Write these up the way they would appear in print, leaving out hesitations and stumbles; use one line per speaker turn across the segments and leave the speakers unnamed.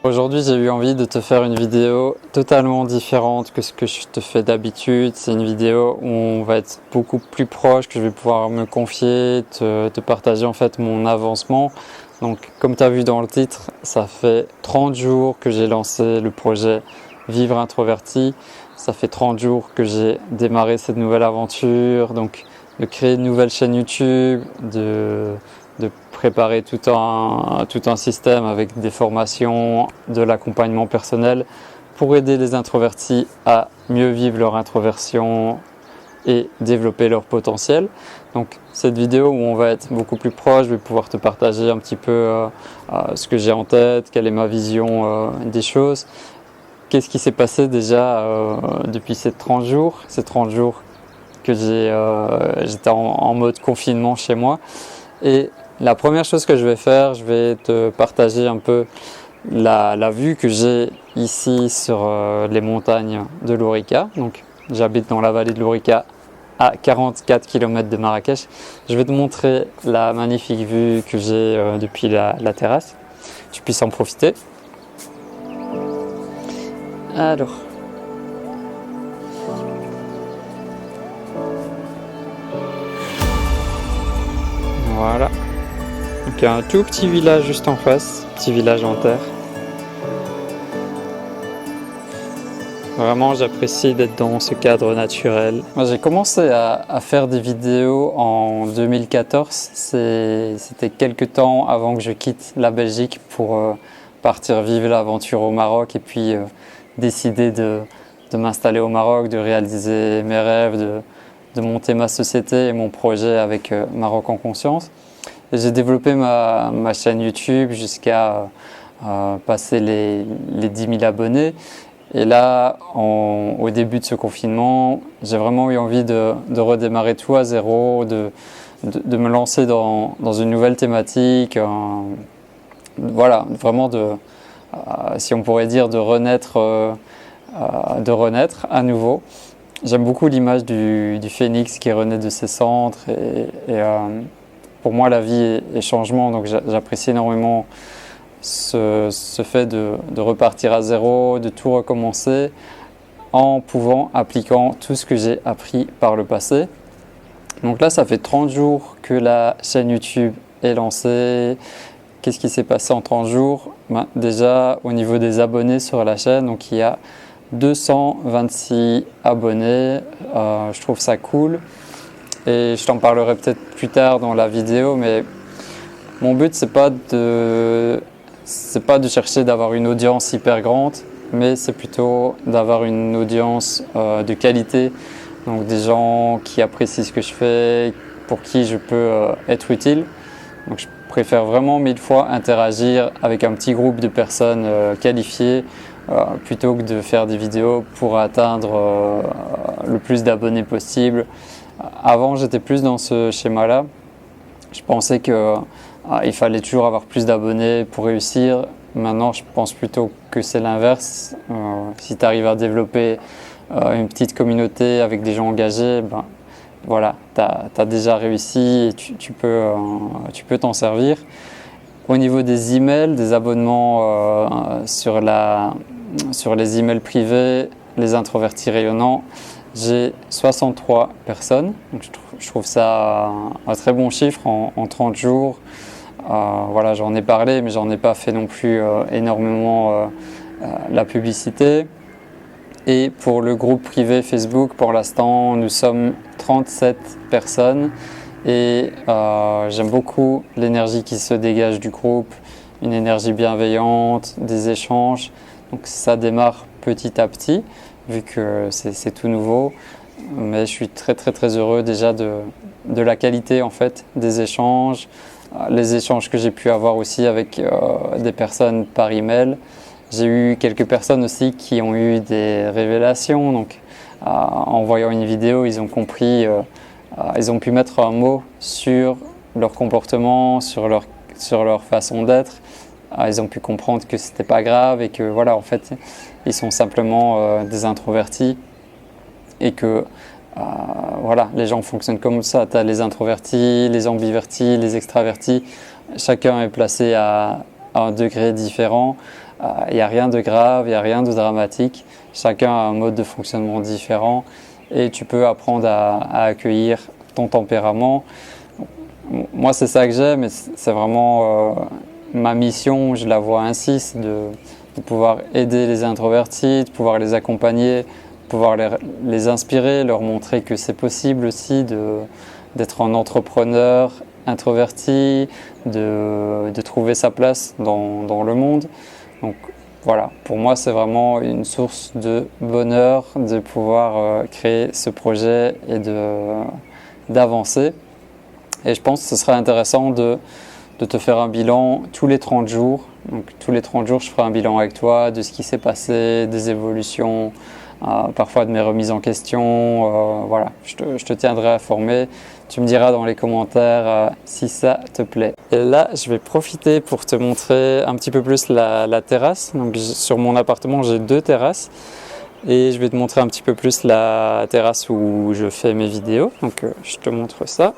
Aujourd'hui, j'ai eu envie de te faire une vidéo totalement différente que ce que je te fais d'habitude. C'est une vidéo où on va être beaucoup plus proche, que je vais pouvoir me confier, te partager en fait mon avancement. Donc, comme tu as vu dans le titre, ça fait 30 jours que j'ai lancé le projet Vivre Introverti. Ça fait 30 jours que j'ai démarré cette nouvelle aventure. Donc, de créer une nouvelle chaîne YouTube, de préparer tout un système avec des formations, de l'accompagnement personnel pour aider les introvertis à mieux vivre leur introversion et développer leur potentiel. Donc cette vidéo où on va être beaucoup plus proche, je vais pouvoir te partager un petit peu ce que j'ai en tête, quelle est ma vision des choses. Qu'est-ce qui s'est passé déjà depuis ces 30 jours que j'étais en mode confinement chez moi. Et la première chose que je vais faire, je vais te partager un peu la vue que j'ai ici sur les montagnes de l'Orica. Donc, j'habite dans la vallée de l'Orica à 44 km de Marrakech. Je vais te montrer la magnifique vue que j'ai depuis la terrasse. Tu puisses en profiter. Alors. Voilà. Donc il y a un tout petit village juste en face, petit village en terre. Vraiment, j'apprécie d'être dans ce cadre naturel. Moi, j'ai commencé à faire des vidéos en 2014. C'était quelques temps avant que je quitte la Belgique pour partir vivre l'aventure au Maroc et puis décider de m'installer au Maroc, de réaliser mes rêves, de monter ma société et mon projet avec Maroc en conscience. J'ai développé ma chaîne YouTube jusqu'à passer les 10 000 abonnés. Et là, au début de ce confinement, j'ai vraiment eu envie de redémarrer tout à zéro, de me lancer dans une nouvelle thématique. Voilà, vraiment si on pourrait dire, de renaître à nouveau. J'aime beaucoup l'image du phénix qui renaît de ses cendres et pour moi la vie est changement, donc j'apprécie énormément ce fait de repartir à zéro, de tout recommencer en appliquant tout ce que j'ai appris par le passé. Donc là ça fait 30 jours que la chaîne YouTube est lancée. Qu'est-ce qui s'est passé en 30 jours? Déjà au niveau des abonnés sur la chaîne, donc il y a 226 abonnés, je trouve ça cool et je t'en parlerai peut-être plus tard dans la vidéo, mais mon but c'est pas de chercher d'avoir une audience hyper grande, mais c'est plutôt d'avoir une audience de qualité, donc des gens qui apprécient ce que je fais, pour qui je peux être utile. Donc je préfère vraiment 1000 fois interagir avec un petit groupe de personnes qualifiées plutôt que de faire des vidéos pour atteindre le plus d'abonnés possible. Avant, j'étais plus dans ce schéma-là. Je pensais qu'il fallait toujours avoir plus d'abonnés pour réussir. Maintenant, je pense plutôt que c'est l'inverse. Si tu arrives à développer une petite communauté avec des gens engagés, ben, voilà, tu as déjà réussi et tu peux t'en servir. Au niveau des emails, des abonnements sur les emails privés, les introvertis rayonnants, j'ai 63 personnes. Donc je trouve ça un très bon chiffre en 30 jours. Voilà, j'en ai parlé, mais j'en ai pas fait non plus énormément la publicité. Et pour le groupe privé Facebook, pour l'instant, nous sommes 37 personnes. Et j'aime beaucoup l'énergie qui se dégage du groupe, une énergie bienveillante, des échanges. Donc ça démarre petit à petit, vu que c'est tout nouveau. Mais je suis très très très heureux déjà de la qualité en fait des échanges, les échanges que j'ai pu avoir aussi avec des personnes par email. J'ai eu quelques personnes aussi qui ont eu des révélations. Donc en voyant une vidéo, ils ont compris. Ils ont pu mettre un mot sur leur comportement, sur leur façon d'être. Ils ont pu comprendre que c'était pas grave et que voilà, en fait, ils sont simplement des introvertis et que voilà, les gens fonctionnent comme ça. Tu as les introvertis, les ambivertis, les extravertis. Chacun est placé à un degré différent. Il n'y a rien de grave, il n'y a rien de dramatique. Chacun a un mode de fonctionnement différent et tu peux apprendre à accueillir ton tempérament. Moi, c'est ça que j'aime et c'est vraiment ma mission, je la vois ainsi, c'est de pouvoir aider les introvertis, de pouvoir les accompagner, de pouvoir les inspirer, leur montrer que c'est possible aussi d'être un entrepreneur introverti, de trouver sa place dans le monde. Donc voilà, pour moi c'est vraiment une source de bonheur de pouvoir créer ce projet et d'avancer. Et je pense que ce serait intéressant de te faire un bilan tous les 30 jours. Donc tous les 30 jours, je ferai un bilan avec toi de ce qui s'est passé, des évolutions, parfois de mes remises en question. Voilà, je te tiendrai informé. Tu me diras dans les commentaires si ça te plaît. Et là, je vais profiter pour te montrer un petit peu plus la terrasse. Donc sur mon appartement, j'ai 2 terrasses. Et je vais te montrer un petit peu plus la terrasse où je fais mes vidéos. Donc je te montre ça.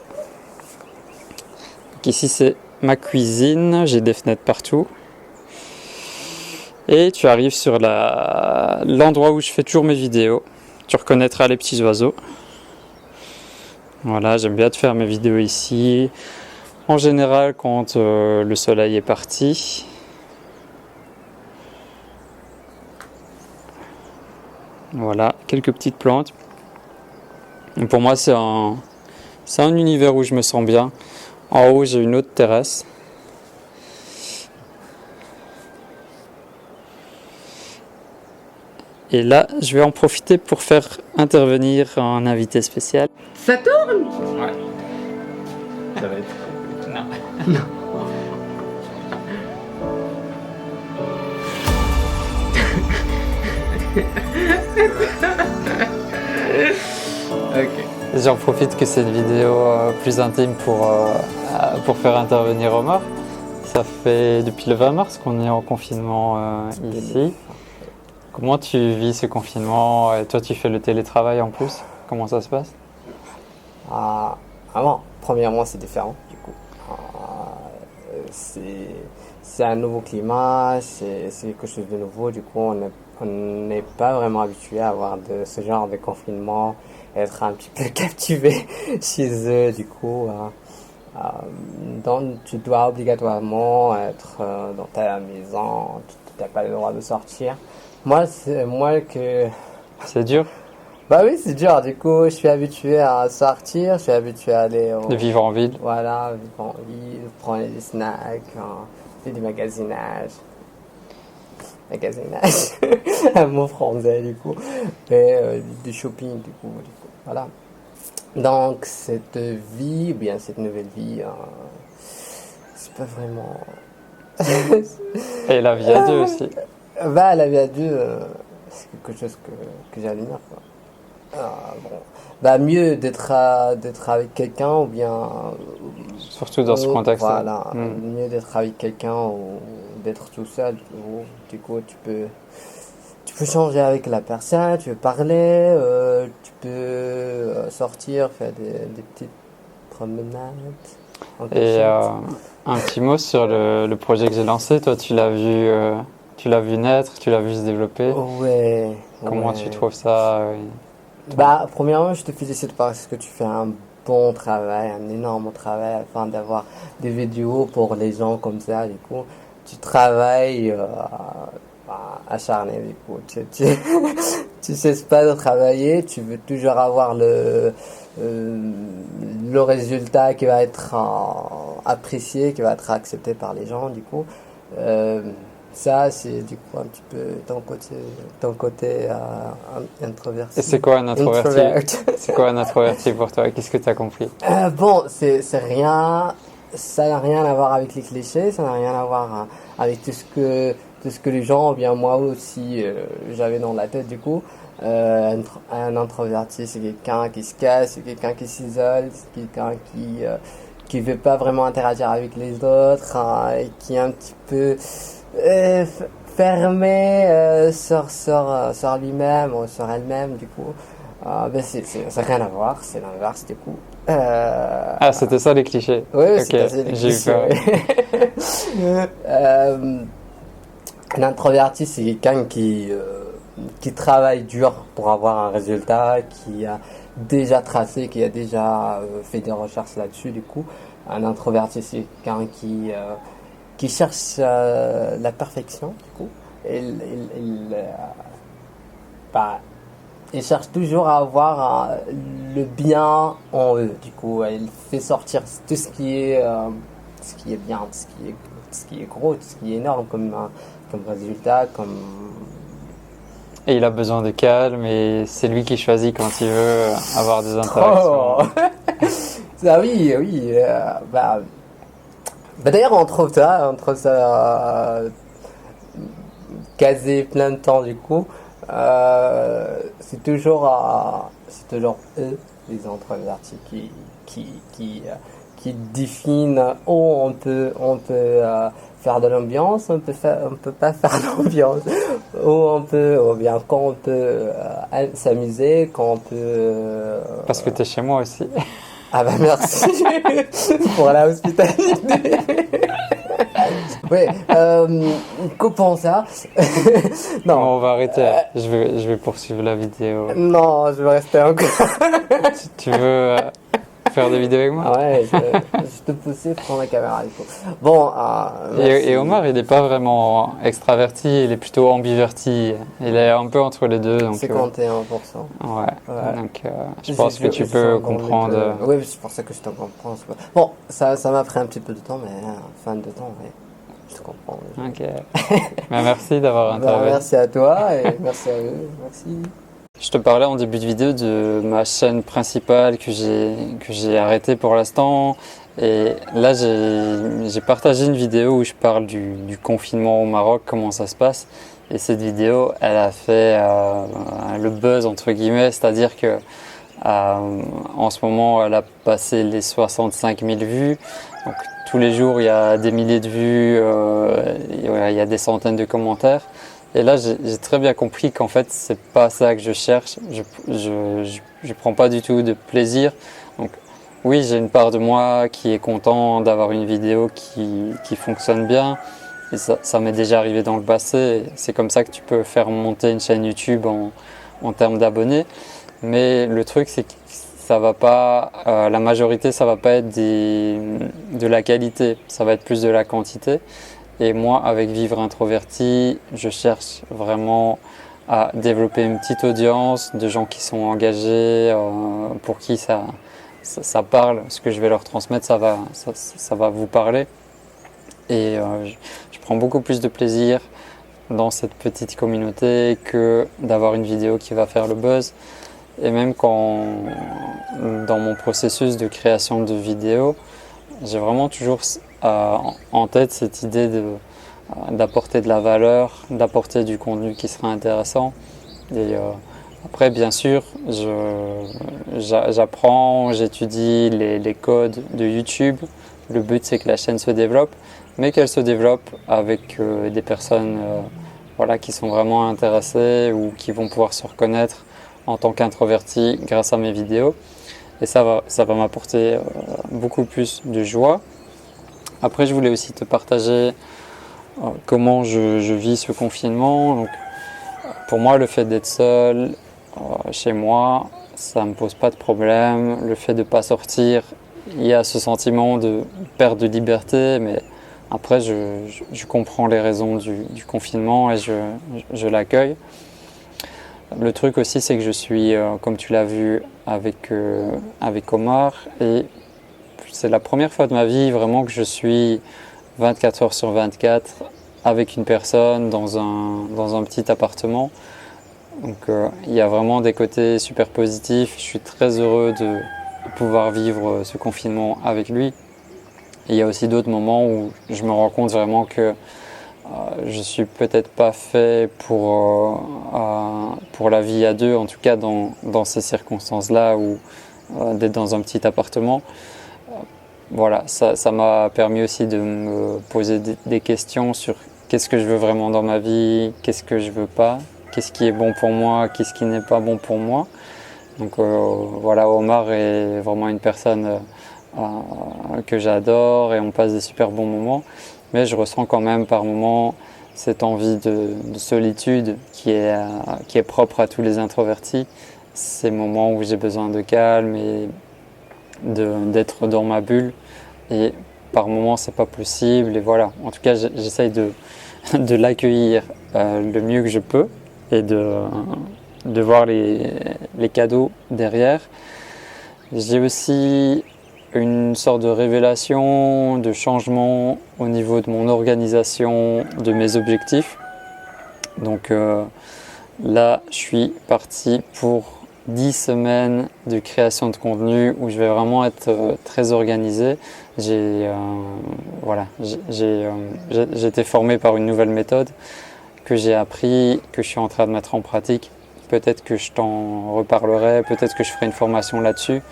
Donc ici c'est ma cuisine, j'ai des fenêtres partout. Et tu arrives sur l'endroit où je fais toujours mes vidéos. Tu reconnaîtras les petits oiseaux. Voilà, j'aime bien te faire mes vidéos ici. En général quand le soleil est parti. Voilà, quelques petites plantes. Et pour moi c'est un univers où je me sens bien. En haut, j'ai une autre terrasse. Et là, je vais en profiter pour faire intervenir un invité spécial.
Ça tourne?
Ouais.
Ça va être...
Non.
Non.
Ok.
J'en profite que c'est une vidéo plus intime pour faire intervenir Omar. Ça fait depuis le 20 mars qu'on est en confinement ici. Comment tu vis ce confinement? Et toi, tu fais le télétravail en plus. Comment ça se passe?
Premièrement, c'est différent du coup. C'est un nouveau climat, c'est quelque chose de nouveau. Du coup, on n'est pas vraiment habitué à avoir ce genre de confinement, être un petit peu captivé chez eux. Du coup, donc tu dois obligatoirement être dans ta maison. Tu n'as pas le droit de sortir. Moi,
C'est dur
Bah oui, c'est dur. Du coup, je suis habitué à sortir, je suis habitué à aller
de vivre en ville.
voilà, vivre en ville, prendre des snacks, faire du magasinage. Magasinage, un mot français du coup. Et du shopping du coup. Voilà. Donc, cette vie, ou bien cette nouvelle vie, c'est pas vraiment.
Et la vie à deux aussi.
Bah, la vie à deux, c'est quelque chose que j'admire, quoi. Bon. Bah, mieux d'être avec quelqu'un ou bien.
Surtout dans ce contexte.
Voilà, mieux d'être avec quelqu'un ou d'être tout seul. Du coup, tu peux changer avec la personne, tu peux parler, tu peux sortir, faire des petites promenades.
Et un petit mot sur le projet que j'ai lancé. Toi, tu l'as vu naître, tu l'as vu se développer.
Ouais.
Comment tu trouves ça?
Bah, premièrement, je te félicite parce que tu fais un bon travail, un énorme travail afin d'avoir des vidéos pour les gens comme ça. Du coup, tu travailles acharné. Du coup, tu cesses pas de travailler. Tu veux toujours avoir le résultat qui va être apprécié, qui va être accepté par les gens. Du coup. Ça, c'est du coup un petit peu ton côté introverti.
Et c'est quoi un introverti? C'est quoi un introverti pour toi? Qu'est-ce que tu as compris?
Bon, c'est rien, ça n'a rien à voir avec les clichés, ça n'a rien à voir avec tout ce que les gens, ou bien moi aussi, j'avais dans la tête du coup. Un introverti, c'est quelqu'un qui se casse, c'est quelqu'un qui s'isole, c'est quelqu'un qui veut pas vraiment interagir avec les autres, et qui est un petit peu fermé sur lui-même ou sur elle-même du coup. Ben ça n'a rien à voir, c'est l'inverse du coup.
C'était ça les clichés.
Oui,
Ok,
c'était les
j'ai eu
clichés.
peur.
Un introverti, c'est quelqu'un qui travaille dur pour avoir un résultat, qui a déjà tracé, qui a déjà fait des recherches là-dessus. Du coup, un introverti, c'est quelqu'un qui cherche la perfection. Du coup, bah, il cherche toujours à avoir le bien en eux. Du coup, il fait sortir tout ce qui est bien, ce qui est gros, tout ce qui est énorme comme résultat, comme...
Et il a besoin de calme et c'est lui qui choisit quand il veut avoir des interactions.
Oh. Ah oui, oui. D'ailleurs, entre ça casé plein de temps du coup, c'est toujours eux, les introvertis, qui définissent où on peut faire de l'ambiance, on peut pas faire d'ambiance, ou bien quand on peut s'amuser, quand on peut.
Parce que tu es chez moi aussi.
Ah bah merci pour la hospitalité. Oui, coupons ça. Non.
On va arrêter. Je vais poursuivre la vidéo.
Non, je vais rester encore.
Tu veux faire des vidéos avec moi?
Ah ouais, je te poussais pour la caméra du coup. Bon,
et Omar, il n'est pas vraiment extraverti, il est plutôt ambiverti. Il est un peu entre les deux. Donc,
51%.
Ouais. Donc, je pense que tu peux comprendre.
Oui, c'est pour ça que je te comprends. Bon, ça m'a pris un petit peu de temps, mais fin de temps, oui. Je te comprends.
Ok. Mais merci d'avoir intervenu.
Merci à toi et merci à eux. Merci.
Je te parlais en début de vidéo de ma chaîne principale que j'ai arrêtée pour l'instant. Et là, j'ai partagé une vidéo où je parle du confinement au Maroc, comment ça se passe. Et cette vidéo, elle a fait le buzz, entre guillemets, c'est-à-dire que en ce moment, elle a passé les 65 000 vues. Donc, tous les jours, il y a des milliers de vues, il y a des centaines de commentaires. Et là, j'ai très bien compris qu'en fait, c'est pas ça que je cherche. Je prends pas du tout de plaisir. Donc, oui, j'ai une part de moi qui est content d'avoir une vidéo qui fonctionne bien. Et ça m'est déjà arrivé dans le passé. C'est comme ça que tu peux faire monter une chaîne YouTube en termes d'abonnés. Mais le truc, c'est que ça va pas, la majorité, ça va pas être de la qualité. Ça va être plus de la quantité. Et moi, avec Vivre Introverti, je cherche vraiment à développer une petite audience de gens qui sont engagés, pour qui ça parle. Ce que je vais leur transmettre, ça va vous parler. Et je prends beaucoup plus de plaisir dans cette petite communauté que d'avoir une vidéo qui va faire le buzz. Et même quand, dans mon processus de création de vidéos, j'ai vraiment toujours en tête cette idée d'apporter de la valeur, d'apporter du contenu qui sera intéressant. Et après, bien sûr, j'apprends, j'étudie les codes de YouTube. Le but, c'est que la chaîne se développe, mais qu'elle se développe avec des personnes qui sont vraiment intéressées ou qui vont pouvoir se reconnaître en tant qu'introverti grâce à mes vidéos. Et ça va m'apporter beaucoup plus de joie. Après, je voulais aussi te partager comment je vis ce confinement. Donc, pour moi, le fait d'être seul chez moi, ça ne me pose pas de problème. Le fait de ne pas sortir, il y a ce sentiment de perte de liberté, mais après, je comprends les raisons du confinement et je l'accueille. Le truc aussi, c'est que je suis, comme tu l'as vu avec Omar, et c'est la première fois de ma vie vraiment que je suis 24 heures sur 24 avec une personne dans un petit appartement. Donc il y a vraiment des côtés super positifs. Je suis très heureux de pouvoir vivre ce confinement avec lui. Et il y a aussi d'autres moments où je me rends compte vraiment que je suis peut-être pas fait pour la vie à deux, en tout cas dans ces circonstances-là, ou d'être dans un petit appartement. Voilà, ça m'a permis aussi de me poser des questions sur qu'est-ce que je veux vraiment dans ma vie, qu'est-ce que je veux pas, qu'est-ce qui est bon pour moi, qu'est-ce qui n'est pas bon pour moi. Donc voilà, Omar est vraiment une personne que j'adore et on passe des super bons moments. Mais je ressens quand même par moments cette envie de solitude qui est propre à tous les introvertis, ces moments où j'ai besoin de calme et d'être dans ma bulle. Et par moments, c'est pas possible. Et voilà, en tout cas, j'essaye de l'accueillir le mieux que je peux et de voir les cadeaux derrière. J'ai aussi une sorte de révélation, de changement au niveau de mon organisation, de mes objectifs. Donc là, je suis parti pour 10 semaines de création de contenu où je vais vraiment être très organisé. J'ai été formé par une nouvelle méthode que j'ai appris, que je suis en train de mettre en pratique. Peut-être que je t'en reparlerai, peut-être que je ferai une formation là-dessus.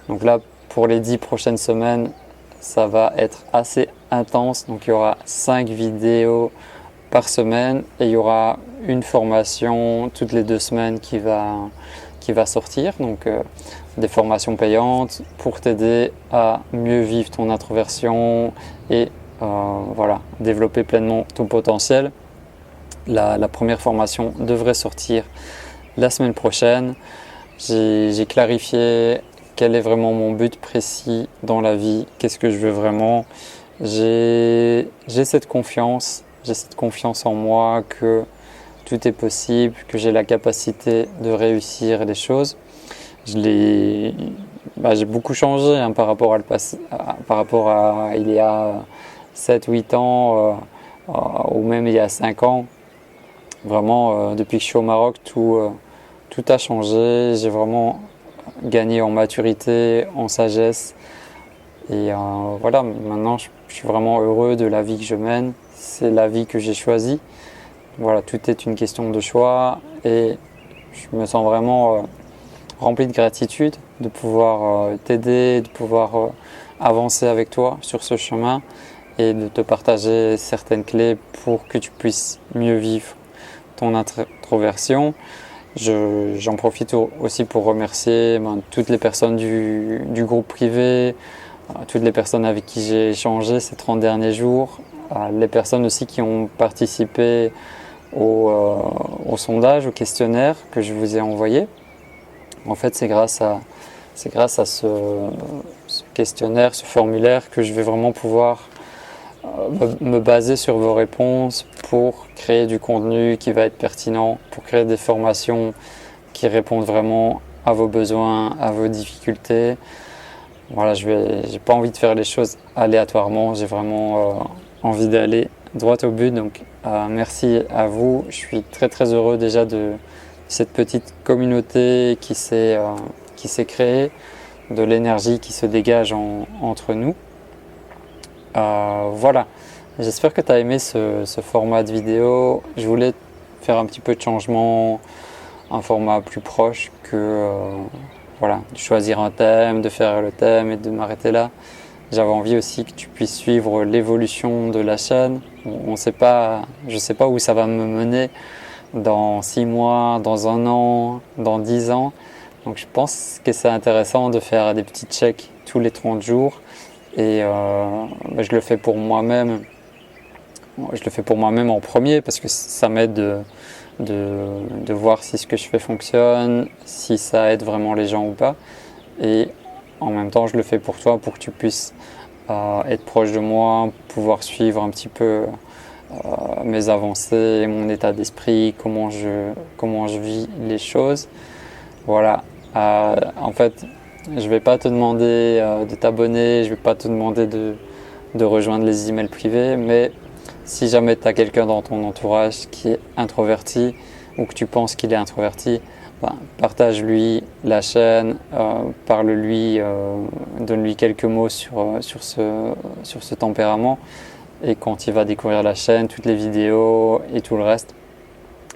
Donc là, pour les 10 prochaines semaines, ça va être assez intense. Donc il y aura 5 vidéos par semaine et il y aura une formation toutes les 2 semaines qui va sortir. Donc des formations payantes pour t'aider à mieux vivre ton introversion et développer pleinement ton potentiel. La première formation devrait sortir la semaine prochaine. J'ai clarifié quel est vraiment mon but précis dans la vie, qu'est-ce que je veux vraiment. J'ai cette confiance en moi que tout est possible, que j'ai la capacité de réussir les choses. J'ai beaucoup changé par rapport à il y a 7-8 ans ou même il y a 5 ans. Vraiment, depuis que je suis au Maroc, tout a changé. J'ai vraiment gagné en maturité, en sagesse. Et voilà, maintenant je suis vraiment heureux de la vie que je mène. C'est la vie que j'ai choisie. Voilà, tout est une question de choix et je me sens vraiment rempli de gratitude de pouvoir t'aider, de pouvoir avancer avec toi sur ce chemin et de te partager certaines clés pour que tu puisses mieux vivre ton introversion. J'en profite aussi pour remercier toutes les personnes du groupe privé, toutes les personnes avec qui j'ai échangé ces 30 derniers jours, les personnes aussi qui ont participé au sondage, au questionnaire que je vous ai envoyé. En fait, c'est grâce à ce questionnaire, ce formulaire que je vais vraiment pouvoir me baser sur vos réponses pour créer du contenu qui va être pertinent, pour créer des formations qui répondent vraiment à vos besoins, à vos difficultés. Voilà, j'ai pas envie de faire les choses aléatoirement, j'ai vraiment envie d'aller droit au but. Donc merci à vous, je suis très très heureux déjà de cette petite communauté qui s'est créée, de l'énergie qui se dégage entre nous. Voilà, j'espère que tu as aimé ce format de vidéo. Je voulais faire un petit peu de changement, un format plus proche que de choisir un thème, de faire le thème et de m'arrêter là. J'avais envie aussi que tu puisses suivre l'évolution de la chaîne. Je ne sais pas où ça va me mener dans 6 mois, dans 1 an, dans 10 ans. Donc je pense que c'est intéressant de faire des petits checks tous les 30 jours. Et je le fais pour moi-même. Je le fais pour moi-même en premier parce que ça m'aide de voir si ce que je fais fonctionne, si ça aide vraiment les gens ou pas. Et en même temps, je le fais pour toi, pour que tu puisses être proche de moi, pouvoir suivre un petit peu mes avancées, mon état d'esprit, comment je vis les choses. Voilà. En fait, je ne vais pas te demander de t'abonner, je ne vais pas te demander de rejoindre les emails privés, mais si jamais tu as quelqu'un dans ton entourage qui est introverti ou que tu penses qu'il est introverti, partage-lui la chaîne, parle-lui, donne-lui quelques mots sur ce tempérament. Et quand il va découvrir la chaîne, toutes les vidéos et tout le reste,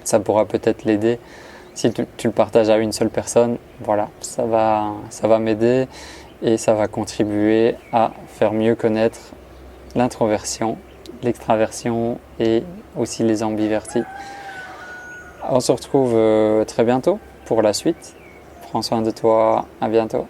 ça pourra peut-être l'aider. Si tu le partages à une seule personne, voilà, ça va m'aider et ça va contribuer à faire mieux connaître l'introversion, l'extraversion et aussi les ambivertis. On se retrouve très bientôt pour la suite. Prends soin de toi, à bientôt.